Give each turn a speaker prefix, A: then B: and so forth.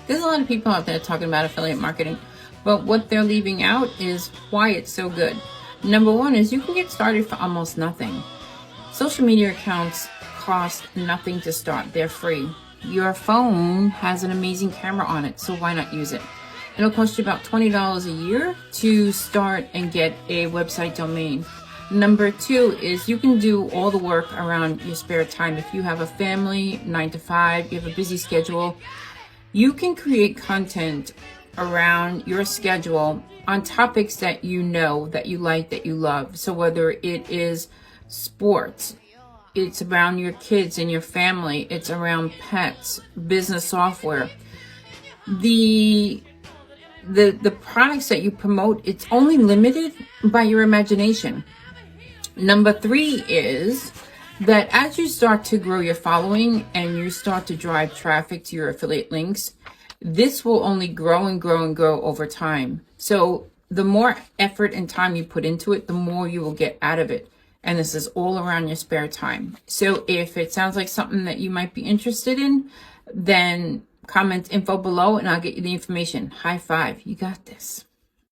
A: There's a lot of people out there talking about affiliate marketing, but what they're leaving out is why it's so good. Number one is you can get started for almost nothing. Social media accounts cost nothing to start. They're free. Your phone has an amazing camera on it, so why not use it? It'll cost you about $20 a year to start and get a website domain. Number two is you can do all the work around your spare time. If you have a family, 9 to 5, you have a busy schedule, you can create content around your schedule on topics that you know, that you like, that you love. So whether it is sports, it's around your kids and your family, it's around pets, business software. The products that you promote, it's only limited by your imagination. Number three is that as you start to grow your following and you start to drive traffic to your affiliate links, this will only grow and grow and grow over time. So the more effort and time you put into it, the more you will get out of it. And this is all around your spare time. So if it sounds like something that you might be interested in, then comment info below and I'll get you the information. High five. You got this.